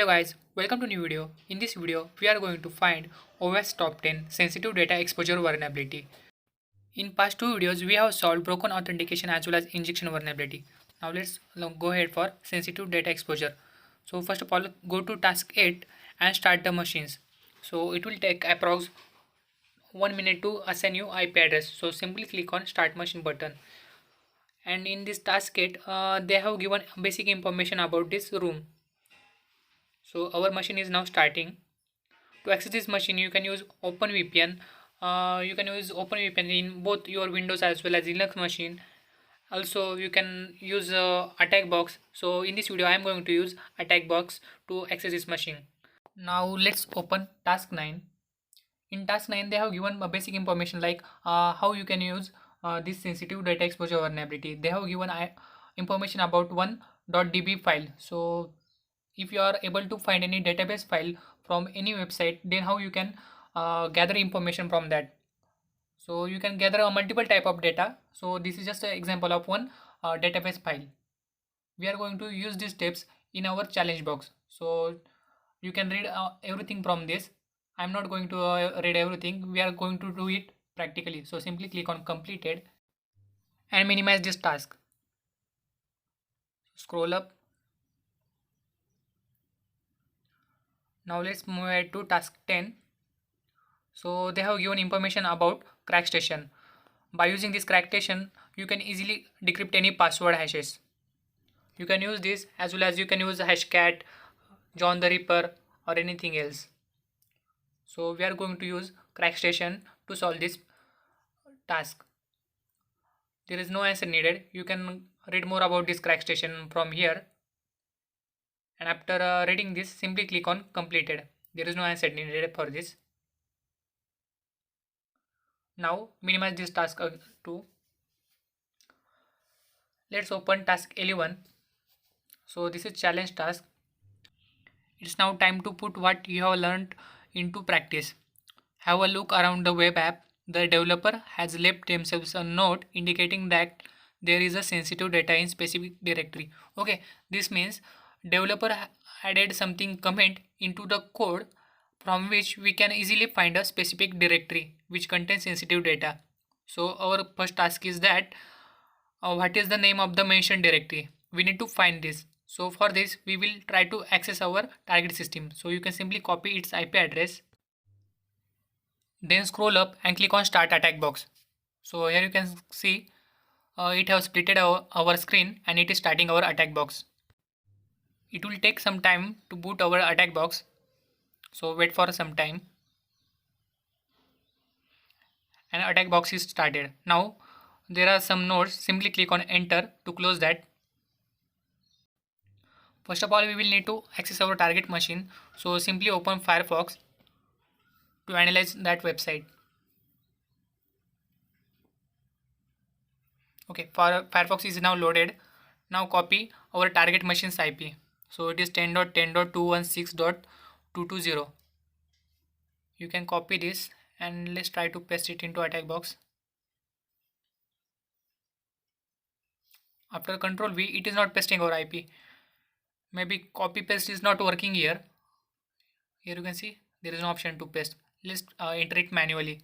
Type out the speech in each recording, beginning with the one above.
Hello guys, welcome to new video. In this video, we are going to find OS top 10 sensitive data exposure vulnerability. In past two videos, we have solved broken authentication as well as injection vulnerability. Now let's go ahead for sensitive data exposure. So first of all, go to task 8 and start the machines. So it will take approx 1 minute to assign you IP address. So simply click on start machine button. And in this task 8, they have given basic information about this room. So our machine is now starting. To access this machine, you can use OpenVPN. You can use OpenVPN in both your Windows as well as Linux machine. Also, you can use attack box. So in this video, I am going to use attack box to access this machine. Now let's open task 9. In task 9, they have given basic information like how you can use this sensitive data exposure vulnerability. They have given information about one .db file. So if you are able to find any database file from any website, then how you can gather information from that. So you can gather a multiple type of data. So this is just an example of one database file. We are going to use these steps in our challenge box. So you can read everything from this. I'm not going to read everything. We are going to do it practically. So simply click on completed and minimize this task. Scroll up. Now let's move ahead to task 10. So they have given information about CrackStation. By using this CrackStation, you can easily decrypt any password hashes. You can use this as well as you can use Hashcat, John the Ripper or anything else. So we are going to use CrackStation to solve this task. There is no answer needed. You can read more about this CrackStation from here. And after reading this, simply click on completed. There is no answer needed for this. Now minimize this task too. Let's open task 11. So this is challenge task. It's now time to put what you have learned into practice. Have a look around the web app. The developer has left themselves a note indicating that there is a sensitive data in specific directory. Okay, this means developer added something comment into the code from which we can easily find a specific directory which contains sensitive data. So our first task is that what is the name of the mentioned directory. We need to find this. So for this we will try to access our target system. So you can simply copy its IP address, then scroll up and click on start attack box. So here you can see it has splitted our screen and it is starting our attack box. It will take some time to boot our attack box. So wait for some time. And attack box is started. Now there are some nodes. Simply click on enter to close that. First of all, we will need to access our target machine. So simply open Firefox to analyze that website. Okay, Firefox is now loaded. Now copy our target machine's IP. So it is 10.10.216.220. You can copy this and let's try to paste it into attack box. After Control V, it is not pasting our IP. Maybe copy paste is not working here. Here you can see there is no option to paste. Let's enter it manually.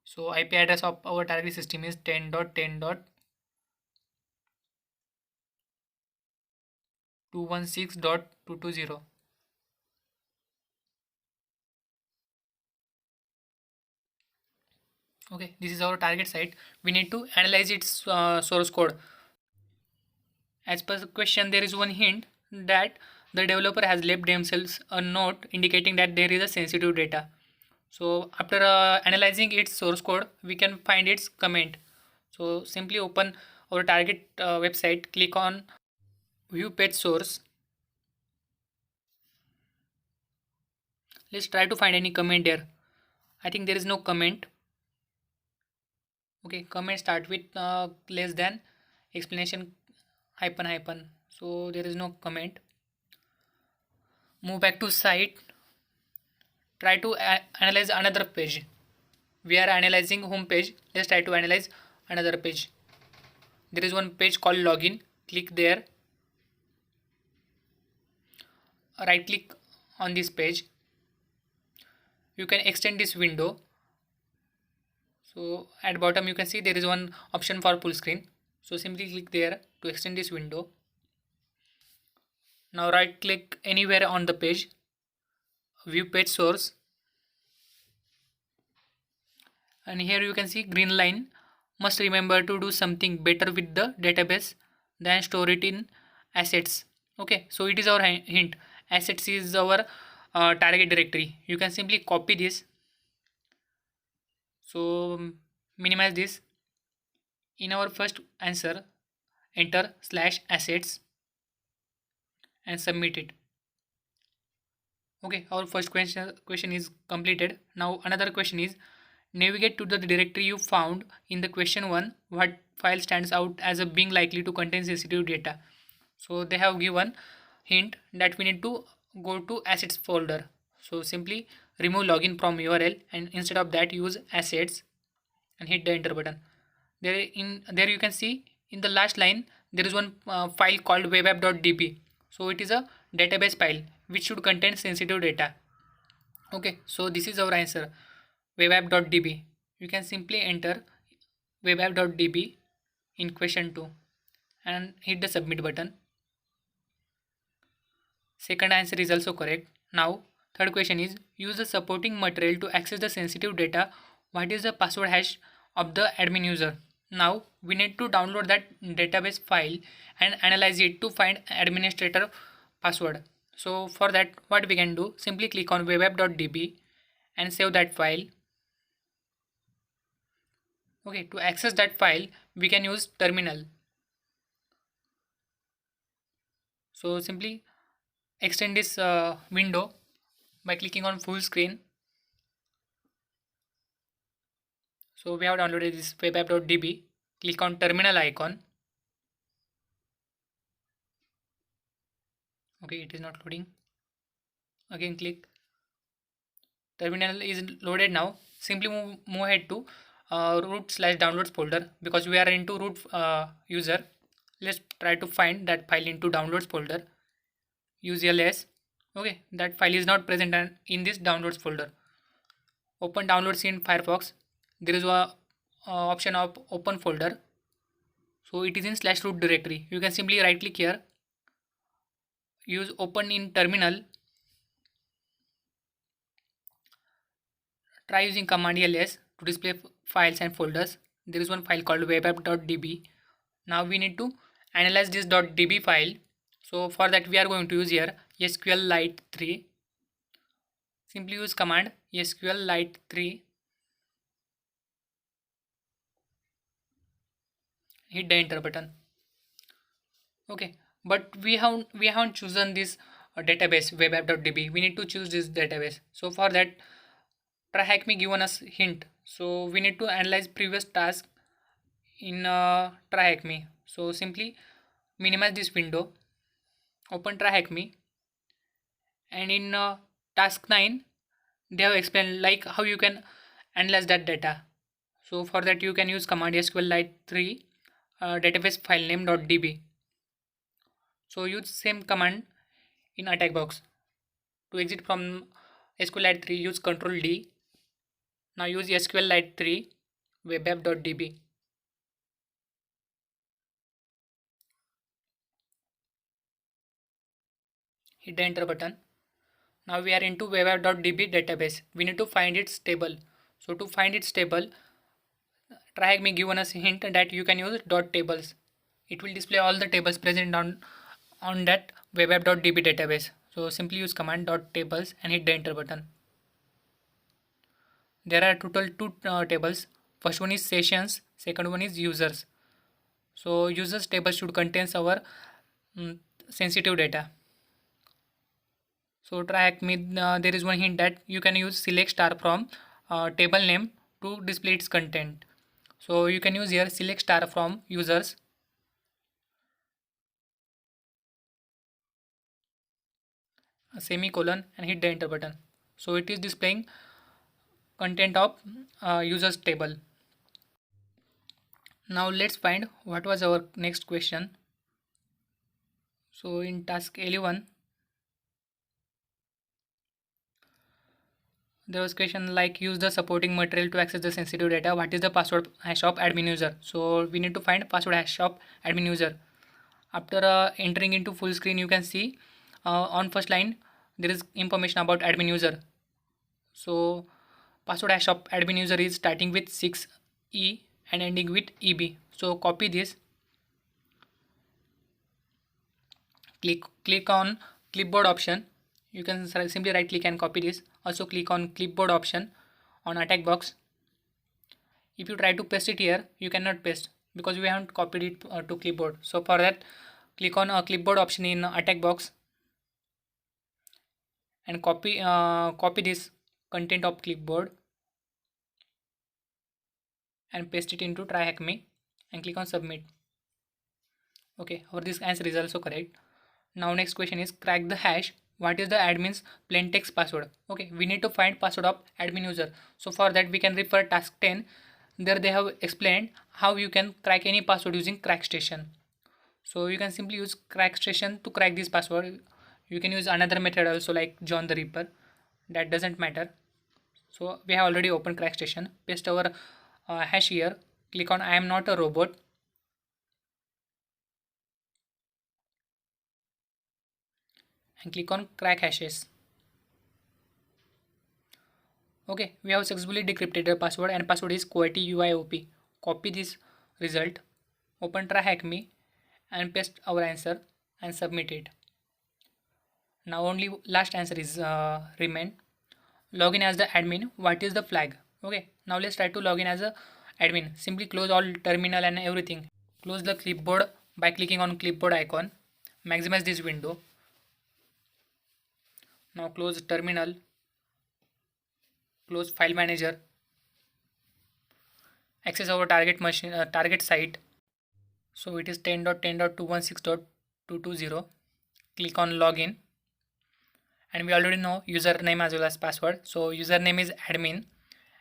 So IP address of our target system is 10.10.216.220. Okay, this is our target site. We need to analyze its source code. As per the question, there is one hint that the developer has left themselves a note indicating that there is a sensitive data. So after analyzing its source code, we can find its comment. So simply open our target website, click on view page source. Let's try to find any comment there. I think there is no comment. Okay, comment start with less than explanation hyphen hyphen. So there is no comment. Move back to site. Try to analyze another page. We are analyzing home page. Let's try to analyze another page. There is one page called login. Click there. right click on this page. You can extend this window. So at bottom you can see there is one option for full screen. So simply click there to extend this window. Now right click anywhere on the page, view page source, and here you can see green line. Must remember to do something better with the database than store it in assets. Okay, so it is our hint. Assets is our target directory. You can simply copy this. So minimize this. In our first answer, enter /assets and submit it. Okay, our first question is completed. Now another question is, navigate to the directory you found in the question 1. What file stands out as a being likely to contain sensitive data? So they have given hint that we need to go to assets folder. So simply remove login from URL and instead of that use assets and hit the enter button. There you can see in the last line there is one file called webapp.db. So it is a database file which should contain sensitive data. Okay, so this is our answer, webapp.db. You can simply enter webapp.db in question 2 and hit the submit button. Second answer is also correct. Now third question is, use the supporting material to access the sensitive data. What is the password hash of the admin user? Now we need to download that database file and analyze it to find administrator password. So for that what we can do, simply click on webapp.db and save that file. Okay, to access that file we can use terminal. So simply extend this window by clicking on full screen. So we have downloaded this webapp.db. Click on terminal icon. Okay, it is not loading. Again click. Terminal is loaded now. Simply move ahead to root/downloads folder because we are into root user. Let's try to find that file into downloads folder. Use ls. Okay, that file is not present in this downloads folder. Open downloads in Firefox. There is a option of open folder. So it is in /root directory. You can simply right click here. Use open in terminal. Try using command ls to display files and folders. There is one file called webapp.db. Now we need to analyze this .db file. So for that we are going to use here SQLite 3. Simply use command SQLite 3. Hit the enter button. Okay, but we haven't chosen this database webapp.db. We need to choose this database. So for that TryHackMe given us hint. So we need to analyze previous task in TryHackMe. So simply minimize this window, open TryHackMe, and in task 9 they have explained like how you can analyze that data. So for that you can use command SQLite 3 database file name.db. So use same command in attack box. To exit from SQLite 3 use Ctrl D. Now use SQLite 3 webapp.db. Hit the enter button. Now we are into webapp.db database. We need to find its table. So to find its table, TryHackMe given us a hint that you can use .tables. It will display all the tables present on that webapp.db database. So simply use command .tables and hit the enter button. There are total two tables. First one is sessions, second one is users. So users table should contain our sensitive data. So TryHackMe, there is one hint that you can use select star from table name to display its content. So you can use here select star from users, a semicolon, and hit the enter button. So it is displaying content of users table. Now let's find what was our next question. So in task 11 There was question like use the supporting material to access the sensitive data. What is the password hash of admin user? So we need to find password hash of admin user. After entering into full screen, you can see on first line there is information about admin user. So password hash of admin user is starting with 6E and ending with EB. So copy this, click on clipboard option. You can simply right click and copy this. Also click on clipboard option on attack box. If you try to paste it here, you cannot paste because we haven't copied it to clipboard. So for that, click on clipboard option in attack box and copy this content of clipboard and paste it into TryHackMe and click on submit. Okay, our this answer is also correct. Now next question is crack the hash. What is the admin's plain text password? Okay, we need to find password of admin user. So for that we can refer task 10. There they have explained how you can crack any password using CrackStation. So you can simply use CrackStation to crack this password. You can use another method also like John the Ripper. That doesn't matter. So we have already opened CrackStation. Paste our hash here. Click on I am not a robot. And click on crack hashes. Okay, we have successfully decrypted the password and password is QWERTY UIOP. Copy this result, open TryHackMe and paste our answer and submit it. Now only last answer is remain. Login as the admin. What is the flag? Okay, now let's try to login as a admin. Simply close all terminal and everything. Close the clipboard by clicking on clipboard icon. Maximize this window. Now close terminal. Close file manager. Access our target machine target site. So it is 10.10.216.220. Click on login and we already know username as well as password. So username is admin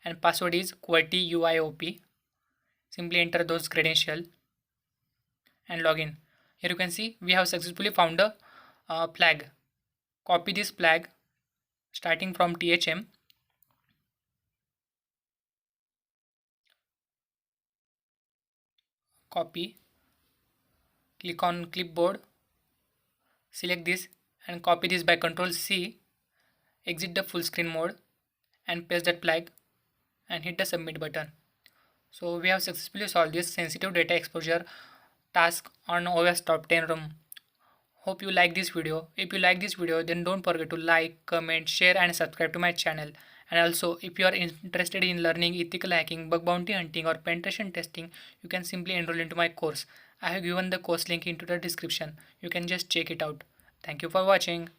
and password is QWERTY UIOP. Simply enter those credentials and login. Here you can see we have successfully found a flag. Copy this flag starting from THM. Copy. Click on clipboard. Select this and copy this by Ctrl C. Exit the full screen mode and paste that flag and hit the submit button. So we have successfully solved this sensitive data exposure task on OS Top 10 ROM. Hope you like this video. If you like this video, then don't forget to like, comment, share and subscribe to my channel. And also if you are interested in learning ethical hacking, bug bounty hunting or penetration testing, you can simply enroll into my course. I have given the course link into the description. You can just check it out. Thank you for watching.